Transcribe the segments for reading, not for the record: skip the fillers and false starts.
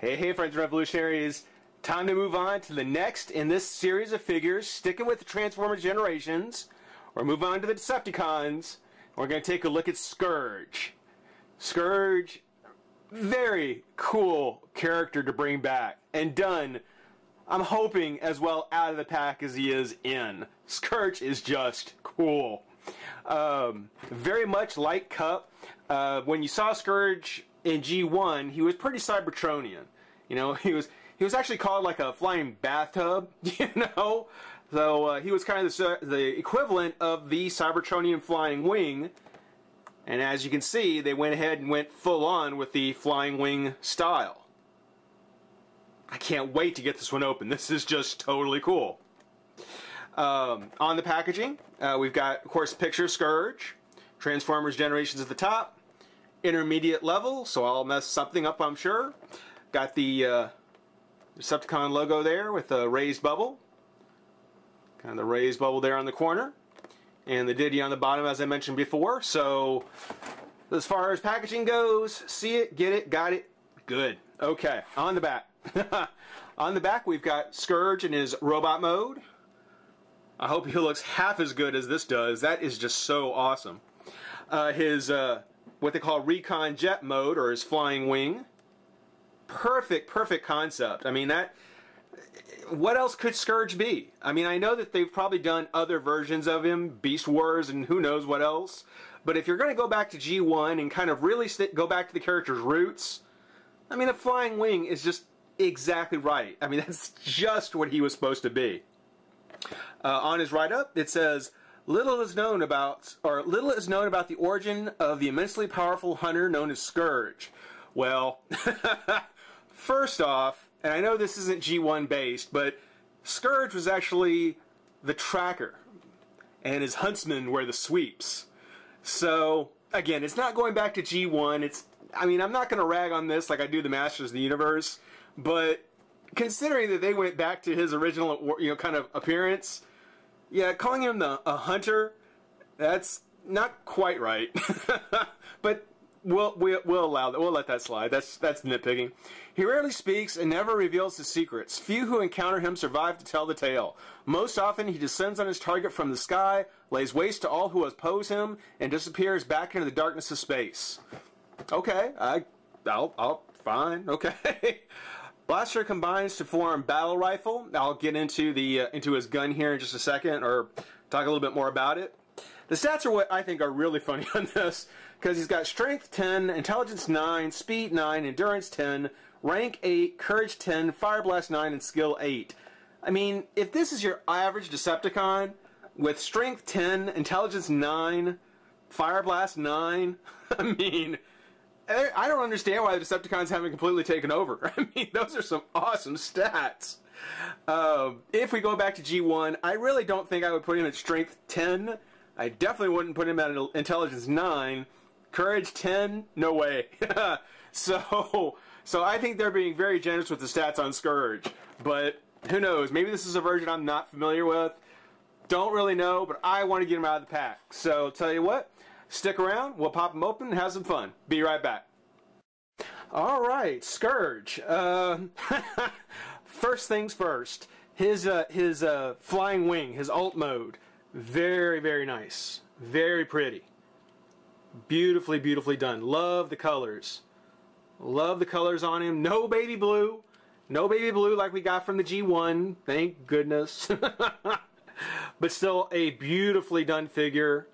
Hey friends and revolutionaries, time to move on to the next in this series of figures, sticking with the Transformers Generations. We're moving on to the Decepticons. We're going to take a look at Scourge. Scourge, very cool character to bring back, and done, I'm hoping, as well out of the pack as he is in. Scourge is just cool. Very much like Cup. When you saw Scourge in G1, he was pretty Cybertronian. You know, he was actually called like a flying bathtub, you know? So he was kind of the equivalent of the Cybertronian flying wing. And as you can see, they went ahead and went full on with the flying wing style. I can't wait to get this one open. This is just totally cool. On the packaging, we've got, of course, picture Scourge, Transformers Generations at the top, intermediate level, so I'll mess something up, I'm sure. Got the Decepticon logo there with a raised bubble. Kind of the raised bubble there on the corner. And the ditty on the bottom, as I mentioned before. So, as far as packaging goes, see it, get it, got it, good. Okay, on the back. On the back, we've got Scourge in his robot mode. I hope he looks half as good as this does. That is just so awesome. His, what they call recon jet mode, or his flying wing. Perfect concept. I mean, what else could Scourge be? I mean, I know that they've probably done other versions of him, Beast Wars and who knows what else, but if you're going to go back to G1 and kind of really go back to the character's roots, I mean, a flying wing is just exactly right. I mean, that's just what he was supposed to be. On his write-up, it says, little is known about the origin of the immensely powerful hunter known as Scourge. Well, first off, and I know this isn't G1 based, but Scourge was actually the tracker, and his huntsmen were the sweeps. So, again, it's not going back to G1. I mean, I'm not going to rag on this like I do the Masters of the Universe, but considering that they went back to his original, you know, kind of appearance, yeah, calling him a hunter, that's not quite right. But we'll allow that. We'll let that slide. That's nitpicking. He rarely speaks and never reveals his secrets. Few who encounter him survive to tell the tale. Most often, he descends on his target from the sky, lays waste to all who oppose him, and disappears back into the darkness of space. Okay, I'll fine. Okay. Blaster combines to form battle rifle. I'll get into into his gun here in just a second, or talk a little bit more about it. The stats are what I think are really funny on this, because he's got Strength 10, Intelligence 9, Speed 9, Endurance 10, Rank 8, Courage 10, Fire Blast 9, and Skill 8. I mean, if this is your average Decepticon, with Strength 10, Intelligence 9, Fire Blast 9, I mean, I don't understand why the Decepticons haven't completely taken over. I mean, those are some awesome stats. If we go back to G1, I really don't think I would put him at Strength 10. I definitely wouldn't put him at Intelligence 9. Courage 10? No way. So I think they're being very generous with the stats on Scourge. But who knows? Maybe this is a version I'm not familiar with. Don't really know, but I want to get him out of the pack. So tell you what, stick around. We'll pop him open and have some fun. Be right back. Alright, Scourge. First things first. His flying wing, his alt mode. Very nice. Very pretty. Beautifully done. Love the colors. Love the colors on him. No baby blue. No baby blue like we got from the G1. Thank goodness. But still a beautifully done figure.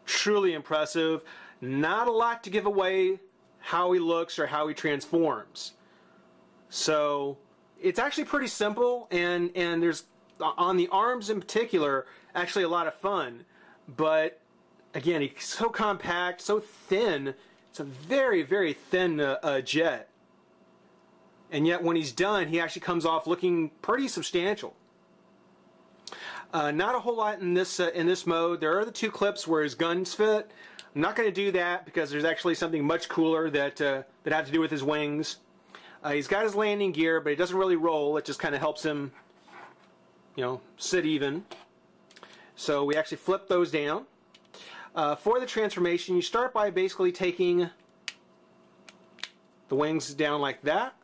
Truly impressive. Not a lot to give away how he looks or how he transforms. So it's actually pretty simple, and there's, on the arms in particular, actually a lot of fun. But again, he's so compact, so thin. It's a very thin jet. And yet when he's done, he actually comes off looking pretty substantial. Not a whole lot in this mode. There are the two clips where his guns fit. I'm not going to do that because there's actually something much cooler that have to do with his wings. He's got his landing gear, but it doesn't really roll. It just kind of helps him, you know, sit even. So we actually flip those down. For the transformation, you start by basically taking the wings down like that.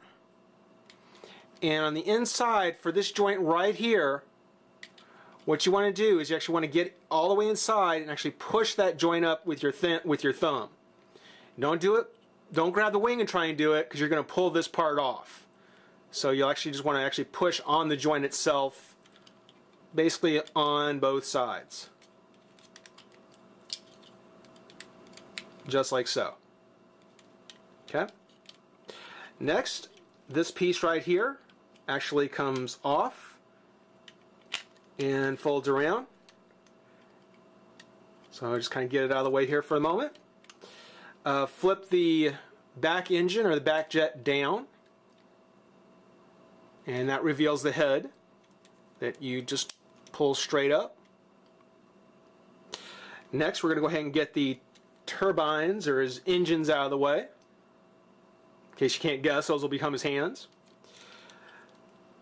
And on the inside, for this joint right here, what you want to do is you actually want to get all the way inside and actually push that joint up with your thumb. Don't do it. Don't grab the wing and try and do it, because you're going to pull this part off. So you'll actually just want to actually push on the joint itself, basically on both sides. Just like so. Okay? Next, this piece right here actually comes off and folds around. So I'll just kind of get it out of the way here for a moment. Flip the back engine or the back jet down, and that reveals the head that you just pull straight up. Next, we're going to go ahead and get the turbines or his engines out of the way. In case you can't guess, those will become his hands.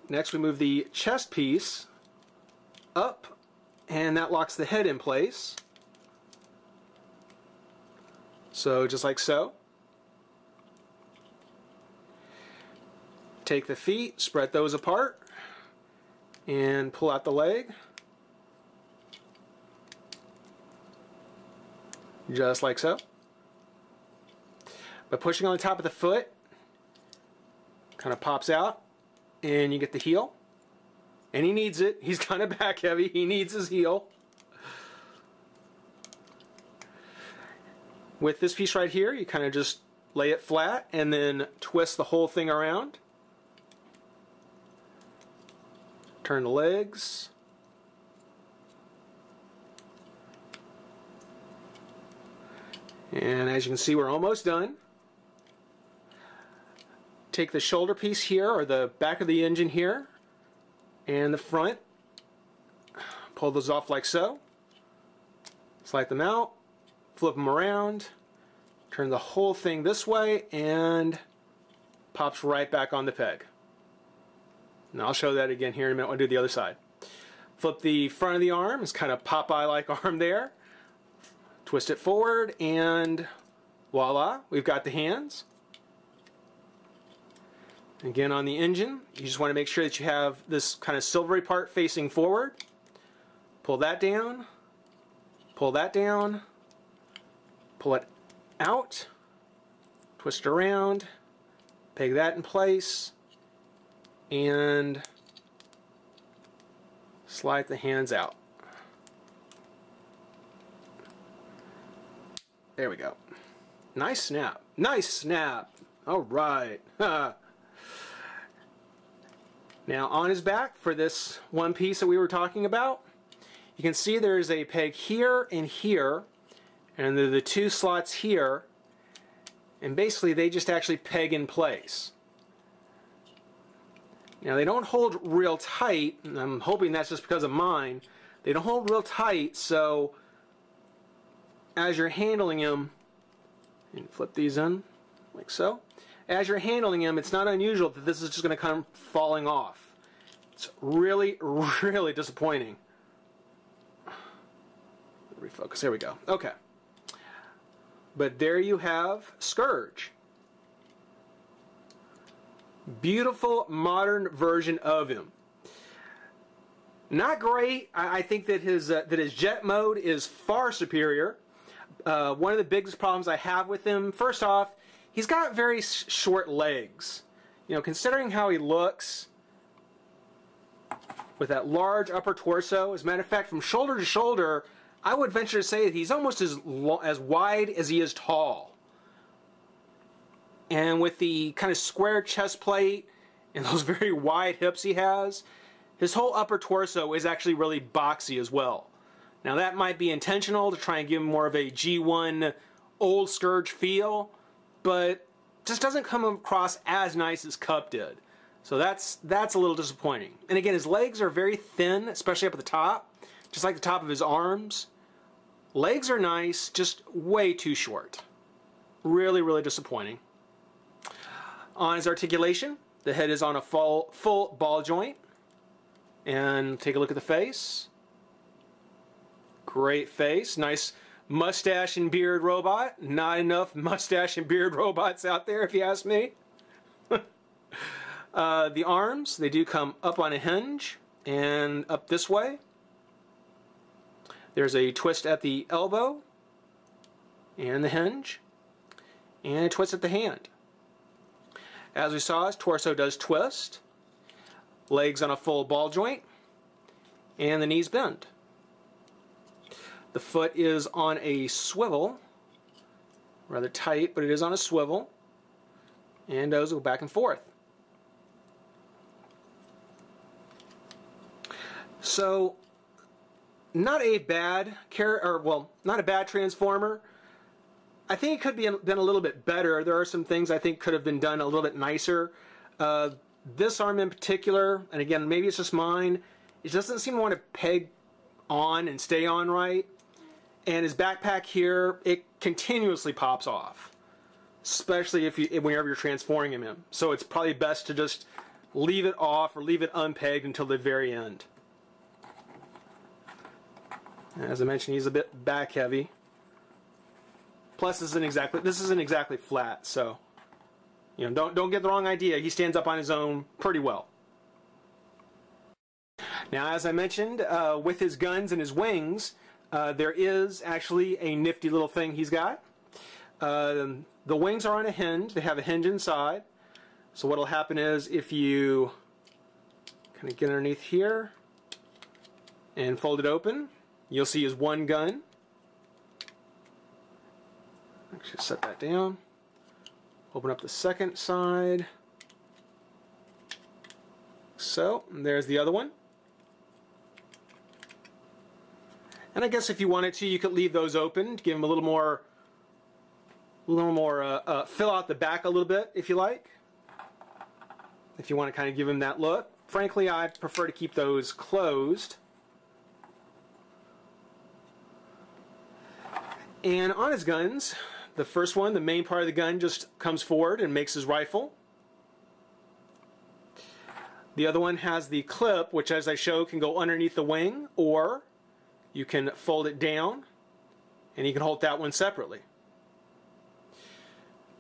Next, we move the chest piece up, and that locks the head in place. So just like so. Take the feet, spread those apart, and pull out the leg. Just like so. By pushing on the top of the foot, kind of pops out, and you get the heel. And he needs it. He's kind of back heavy. He needs his heel. With this piece right here, you kind of just lay it flat and then twist the whole thing around. Turn the legs. And as you can see, we're almost done. Take the shoulder piece here, or the back of the engine here, and the front. Pull those off like so. Slide them out. Flip them around. Turn the whole thing this way, and pops right back on the peg. And I'll show that again here in a minute. I'll do the other side. Flip the front of the arm. It's kind of Popeye-like arm there. Twist it forward, and voila, we've got the hands. Again, on the engine, you just want to make sure that you have this kind of silvery part facing forward. Pull that down, pull that down, pull it out, twist it around, peg that in place, and slide the hands out. There we go. Nice snap. Nice snap. All right. Now on his back, for this one piece that we were talking about, you can see there's a peg here and here, and the two slots here, and basically they just actually peg in place. Now they don't hold real tight, and I'm hoping that's just because of mine. They don't hold real tight, so as you're handling them, and flip these in like so, as you're handling them, it's not unusual that this is just going to come falling off. It's really, really disappointing. Refocus, there we go. Okay. But there you have Scourge. Beautiful modern version of him. Not great. I think that his jet mode is far superior. One of the biggest problems I have with him, first off, he's got very short legs. You know, considering how he looks with that large upper torso, as a matter of fact, from shoulder to shoulder, I would venture to say that he's almost as wide as he is tall. And with the kind of square chest plate and those very wide hips he has, his whole upper torso is actually really boxy as well. Now that might be intentional to try and give him more of a G1 old Scourge feel, but just doesn't come across as nice as Cup did. So that's a little disappointing. And again, his legs are very thin, especially up at the top, just like the top of his arms. Legs are nice, just way too short. Really, really disappointing. On his articulation, the head is on a full ball joint. And take a look at the face. Great face. Nice mustache and beard robot. Not enough mustache and beard robots out there, if you ask me. The arms, they do come up on a hinge and up this way. There's a twist at the elbow and the hinge, and a twist at the hand. As we saw, his torso does twist, legs on a full ball joint, and the knees bend. The foot is on a swivel, rather tight, but it is on a swivel, and does go back and forth. So, not a bad not a bad transformer. I think it could be been a little bit better. There are some things I think could have been done a little bit nicer. This arm in particular, and again, maybe it's just mine, it doesn't seem to want to peg on and stay on right. And his backpack here, it continuously pops off, especially whenever you're transforming him in. So it's probably best to just leave it off or leave it unpegged until the very end. As I mentioned, he's a bit back heavy. Plus, this isn't exactly flat, so don't get the wrong idea. He stands up on his own pretty well. Now, as I mentioned, with his guns and his wings, there is actually a nifty little thing he's got. The wings are on a hinge. They have a hinge inside. So what will happen is if you kind of get underneath here and fold it open, you'll see his one gun. Actually, set that down. Open up the second side. So, and there's the other one. And I guess if you wanted to, you could leave those open to give them a little more fill out the back a little bit, if you like. If you want to kind of give him that look. Frankly, I prefer to keep those closed. And on his guns, the first one, the main part of the gun, just comes forward and makes his rifle. The other one has the clip, which, as I show, can go underneath the wing, or you can fold it down, and you can hold that one separately.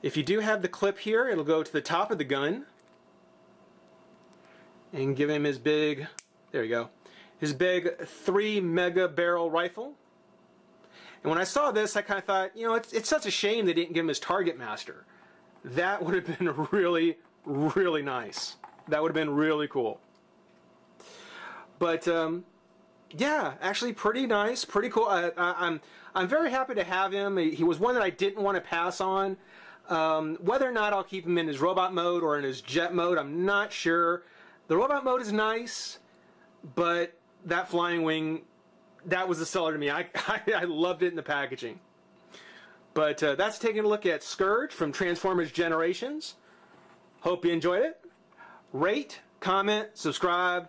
If you do have the clip here, it'll go to the top of the gun and give him his big, there you go, his big 3 mega barrel rifle. And when I saw this, I kind of thought, it's such a shame they didn't give him his Target Master. That would have been really, really nice. That would have been really cool. But yeah, actually pretty nice, pretty cool. I'm very happy to have him. He was one that I didn't want to pass on. Whether or not I'll keep him in his robot mode or in his jet mode, I'm not sure. The robot mode is nice, but that flying wing, that was the seller to me. I loved it in the packaging. But that's taking a look at Scourge from Transformers Generations. Hope you enjoyed it. Rate, comment, subscribe,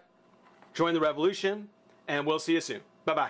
join the revolution, and we'll see you soon. Bye-bye.